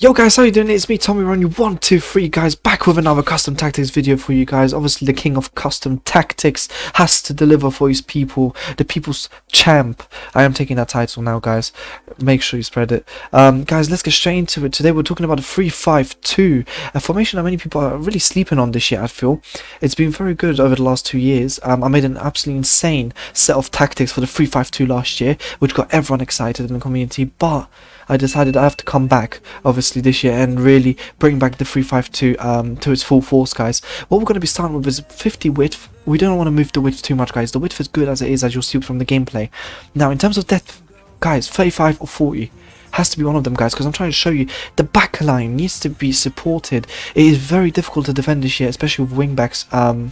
Yo guys, how you doing? It's me, tomironi123 guys, back with another custom tactics video for you guys. Obviously the king of custom tactics has to deliver for his people, the people's champ. I am taking that title now, guys. Make sure you spread it. Guys, let's get straight into it. Today we're talking about a 3-5-2, a formation that many people are really sleeping on this year. I feel it's been very good over the last 2 years. I made an absolutely insane set of tactics for the 3-5-2 last year, which got everyone excited in the community, but I decided I have to come back, obviously, this year and really bring back the 3-5-2 to its full force, guys. What we're going to be starting with is 50 width. We don't want to move the width too much, guys. The width is good as it is, as you'll see from the gameplay. Now, in terms of depth, guys, 35 or 40 has to be one of them, guys, because I'm trying to show you the back line needs to be supported. It is very difficult to defend this year, especially with wingbacks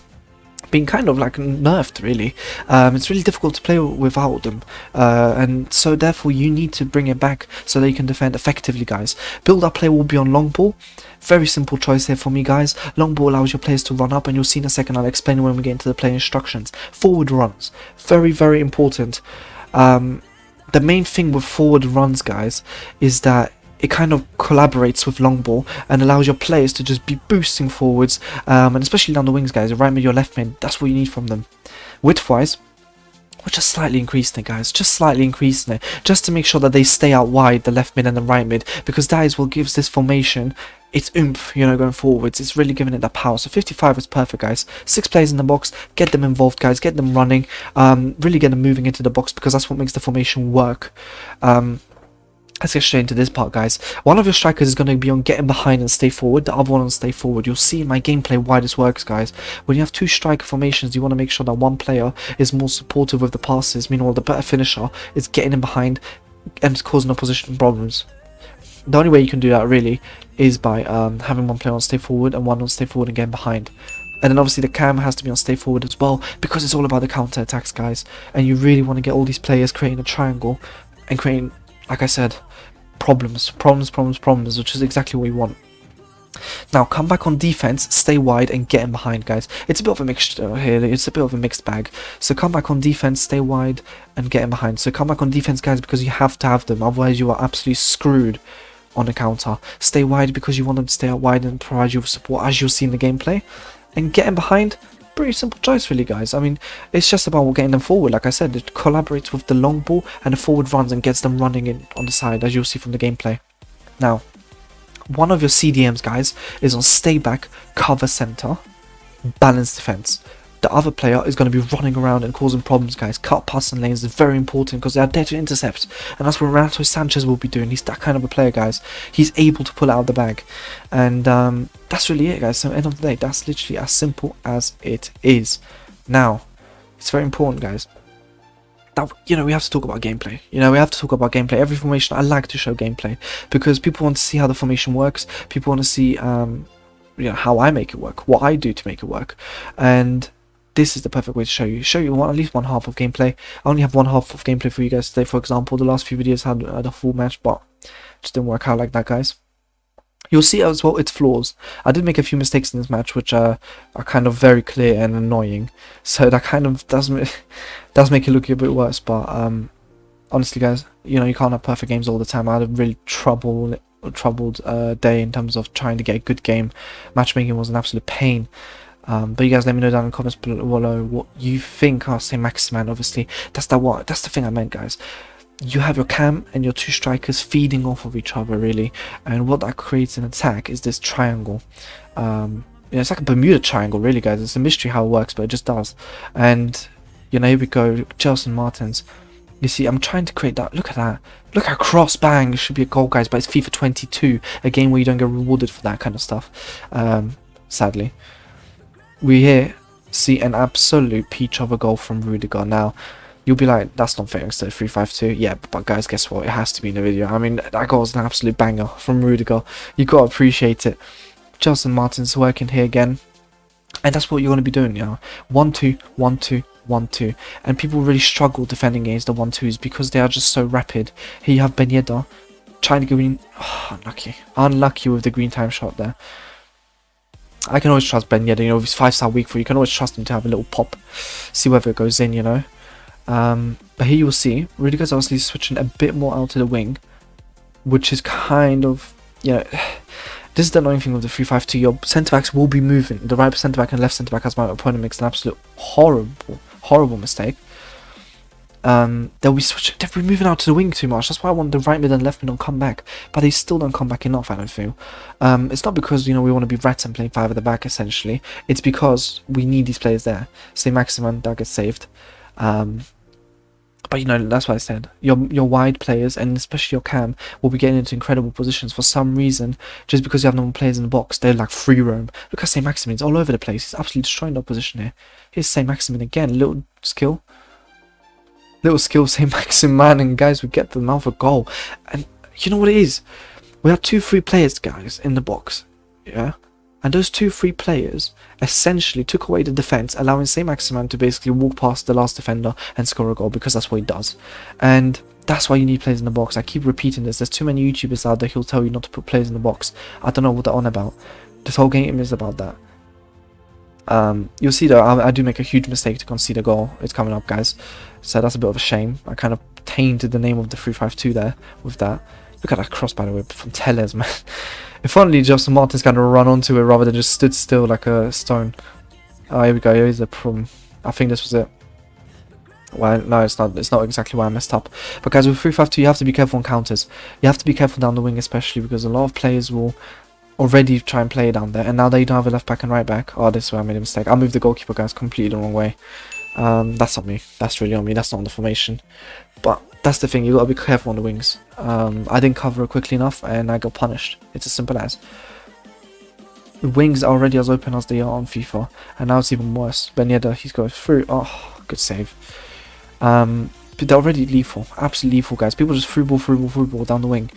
being kind of like nerfed, really. It's really difficult to play without them, and so therefore you need to bring it back so that you can defend effectively, guys. Build up play will be on long ball. Very simple choice here for me, guys. Long ball allows your players to run up, and you'll see in a second. I'll explain when we get into the play instructions. Forward runs, very important. The main thing with forward runs, guys, is that it kind of collaborates with long ball and allows your players to just be boosting forwards, and especially down the wings, guys, your right mid, your left mid. That's what you need from them. Width wise, we're just slightly increasing it, guys, just slightly increasing it, just to make sure that they stay out wide, the left mid and the right mid, because that is what gives this formation its oomph, you know, going forwards. It's really giving it that power. So 55 is perfect, guys. 6 players in the box, get them involved, guys, get them running, really get them moving into the box, because that's what makes the formation work. Let's get straight into this part, guys. One of your strikers is going to be on getting behind and stay forward. The other one on stay forward. You'll see in my gameplay why this works, guys. When you have two striker formations, you want to make sure that one player is more supportive with the passes. Meanwhile, the better finisher is getting in behind and causing opposition problems. The only way you can do that, really, is by having one player on stay forward and one on stay forward and getting behind. And then obviously the cam has to be on stay forward as well, because it's all about the counter attacks, guys. And you really want to get all these players creating a triangle and creating, like I said, problems, which is exactly what we want. Now come back on defense, stay wide and get in behind, guys. It's a bit of a mixture here, it's a bit of a mixed bag. So come back on defense, stay wide and get in behind. So come back on defense, guys, because you have to have them, otherwise you are absolutely screwed on the counter. Stay wide because you want them to stay out wide and provide you with support, as you'll see in the gameplay. And get in behind, pretty simple choice, really, guys. I mean, it's just about getting them forward. Like I said, it collaborates with the long ball and the forward runs and gets them running in on the side, as you'll see from the gameplay. Now, one of your CDMs, guys, is on stay back, cover center, balance defense. The other player is going to be running around and causing problems, guys. Cut, pass and lanes is very important because they are there to intercept, and that's what Renato Sanchez will be doing. He's that kind of a player, guys. He's able to pull it out of the bag, and that's really it, guys. So end of the day, that's literally as simple as it is. Now, it's very important, guys, that, you know, we have to talk about gameplay. You know, we have to talk about gameplay. Every formation, I like to show gameplay because people want to see how the formation works. People want to see, you know, how I make it work, what I do to make it work, and this is the perfect way to show you at least one half of gameplay. I only have one half of gameplay for you guys today. For example, the last few videos had a full match, but it just didn't work out like that, guys. You'll see as well its flaws. I did make a few mistakes in this match, which are kind of very clear and annoying. So that kind of does make it look a bit worse. But honestly, guys, you know, you can't have perfect games all the time. I had a really troubled day in terms of trying to get a good game. Matchmaking was an absolute pain. But you guys let me know down in the comments below what you think. I'll say Maximan, obviously. That's the thing I meant, guys. You have your cam and your two strikers feeding off of each other, really. And what that creates an attack is this triangle. Yeah, it's like a Bermuda triangle, really, guys. It's a mystery how it works, but it just does. And, you know, here we go. Chelsea Martins. You see, I'm trying to create that. Look at that. Look at cross bang. It should be a goal, guys, but it's FIFA 22. A game where you don't get rewarded for that kind of stuff. Sadly. We here see an absolute peach of a goal from Rudiger. Now, you'll be like, that's not fair instead of 3-5-2. Yeah, but guys, guess what? It has to be in the video. I mean, that goal is an absolute banger from Rudiger. You got to appreciate it. Justin Martin's working here again. And that's what you're going to be doing, you know. 1-2, 1-2, 1-2. And people really struggle defending against the 1-2s because they are just so rapid. Here you have Ben Yedder trying to go in. Oh, unlucky with the green time shot there. I can always trust Ben Yedder, you know, if he's 5-star weak for you can always trust him to have a little pop, see whether it goes in, you know. But here you'll see, Rudiger's obviously switching a bit more out to the wing, which is kind of you know, this is the annoying thing with the 3-5-2. Your centre backs will be moving. The right centre back and left centre back, as my opponent makes an absolute horrible mistake. They'll be moving out to the wing too much. That's why I want the right mid and left mid to come back, but they still don't come back enough, I don't feel. It's not because, you know, we want to be rats and playing 5 at the back, essentially. It's because we need these players there. Say Maximan, that gets saved. But, you know, that's what I said. Your wide players, and especially your cam, will be getting into incredible positions for some reason, just because you have no players in the box. They're like free roam. Look at St. Maximin's all over the place. He's absolutely destroying the opposition here. Here's St. Maximin again. Little skill, St. Maximin, and guys, we get them out for goal. And you know what it is? We have 2 free players, guys, in the box. Yeah? And those 2 free players essentially took away the defense, allowing St. Maximin to basically walk past the last defender and score a goal, because that's what he does. And that's why you need players in the box. I keep repeating this. There's too many YouTubers out there who'll tell you not to put players in the box. I don't know what they're on about. This whole game is about that. You'll see though, I do make a huge mistake to concede a goal. It's coming up, guys. So that's a bit of a shame. I kind of tainted the name of the 3-5-2 there with that. Look at that cross, by the way, from Tellez, man. If only Justin Martin's kind of run onto it rather than just stood still like a stone. Oh, here we go. Here's the problem. I think this was it. Well, no, it's not. It's not exactly why I messed up. But guys, with 3-5-2, you have to be careful on counters. You have to be careful down the wing, especially because a lot of players will already try and play down there. And now they don't have a left back and right back. Oh, this is where I made a mistake. I moved the goalkeeper, guys, completely the wrong way. That's on me. That's really on me. That's not on the formation. But that's the thing. You got to be careful on the wings. I didn't cover it quickly enough, and I got punished. It's as simple as. The wings are already as open as they are on FIFA, and now it's even worse. Ben Yedder, he's going through. Oh, good save. But they're already lethal. Absolutely lethal, guys. People just through ball down the wing.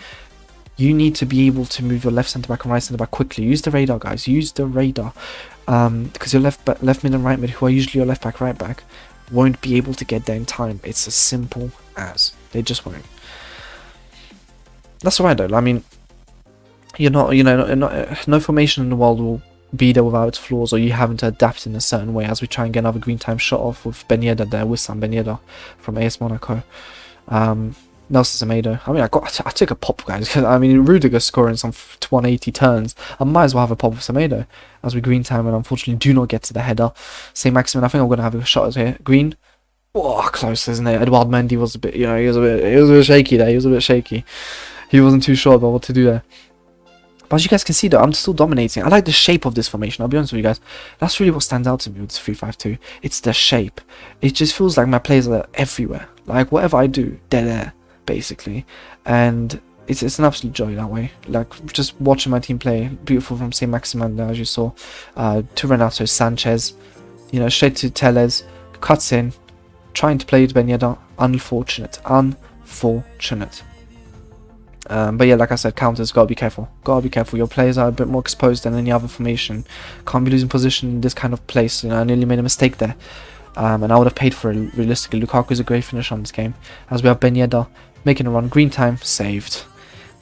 You need to be able to move your left centre back and right centre back quickly. Use the radar, guys. Use the radar. Because your left mid and right mid, who are usually your left back, right back, won't be able to get there in time. It's as simple as. They just won't. That's alright though. I mean, no formation in the world will be there without its flaws, or you having to adapt in a certain way. As we try and get another green time shot off with Ben Yedder there, Wissam Ben Yedder from AS Monaco. Nelson Semedo. I mean, I took a pop, guys. I mean, Rudiger scoring some 180 turns. I might as well have a pop with Semedo as we green time, and unfortunately do not get to the header. St. Maximin, I think I'm going to have a shot here. Green. Oh, close, isn't it? Edouard Mendy was a bit, he was a bit shaky there. He was a bit shaky. He wasn't too sure about what to do there. But as you guys can see though, I'm still dominating. I like the shape of this formation, I'll be honest with you guys. That's really what stands out to me with this 3-5-2. It's the shape. It just feels like my players are everywhere. Like, whatever I do, they're there, basically. And it's an absolute joy that way. Like, just watching my team play. Beautiful from St. Maximin, as you saw. To Renato Sanchez. You know, straight to Tellez. Cuts in. Trying to play with Ben Yedder. Unfortunate. But yeah, like I said, counters, gotta be careful. Gotta be careful. Your players are a bit more exposed than any other formation. Can't be losing position in this kind of place. You know, I nearly made a mistake there. And I would have paid for it, realistically. Lukaku's a great finisher on this game. As we have Ben Yedder making a run. Green time, saved.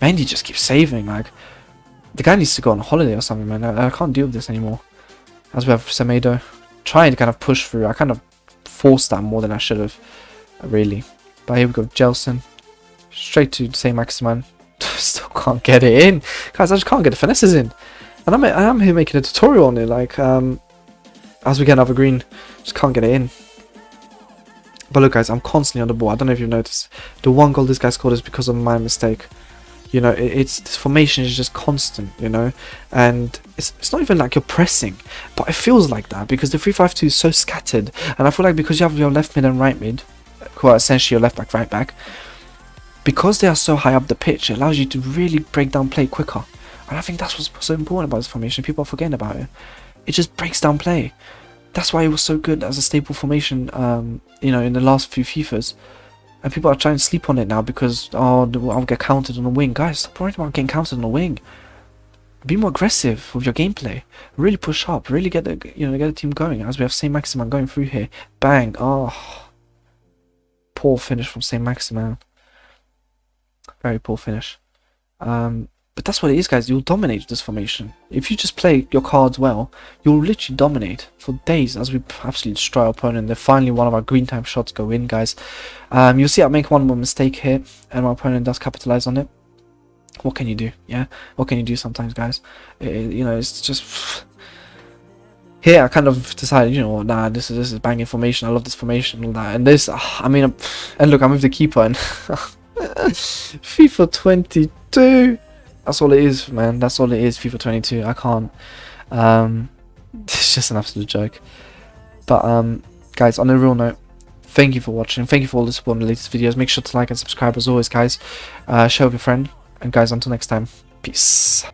Mendy just keeps saving. Like, the guy needs to go on holiday or something, man. I can't deal with this anymore. As we have Semedo trying to kind of push through. I kind of forced that more than I should have, really. But here we go, Gelson. Straight to St. Maximin. Still can't get it in. Guys, I just can't get the finesses in. And I am here making a tutorial on it, like, as we get another green, just can't get it in. But look, guys, I'm constantly on the ball. I don't know if you've noticed. The one goal this guy scored is because of my mistake. You know, this formation is just constant, you know. And it's not even like you're pressing, but it feels like that because the 3-5-2 is so scattered. And I feel like because you have your left mid and right mid, who are essentially your left back, right back, because they are so high up the pitch, it allows you to really break down play quicker. And I think that's what's so important about this formation. People are forgetting about it. It just breaks down play. That's why it was so good as a staple formation, you know, in the last few FIFAs. And people are trying to sleep on it now because, oh, I'll get counted on the wing. Guys, stop worrying about getting counted on the wing. Be more aggressive with your gameplay. Really push up. Really get the team going. As we have St. Maximin going through here. Bang. Oh, poor finish from St. Maximin. Very poor finish. But that's what it is, guys. You'll dominate with this formation. If you just play your cards well, you'll literally dominate for days as we absolutely destroy our opponent. Then finally one of our green time shots go in, guys. You'll see I make one more mistake here, and my opponent does capitalize on it. what can you do? Yeah, what can you do sometimes, guys? You know, it's just here. I kind of decided, you know what, nah, this is banging formation. I love this formation and all that. And this, I mean, and look, I'm with the keeper and FIFA 22. That's all it is, man. That's all it is. FIFA 22. I can't. It's just an absolute joke. But guys, on a real note, thank you for watching. Thank you for all the support on the latest videos. Make sure to like and subscribe as always, guys. Share with your friend. And guys, until next time, peace.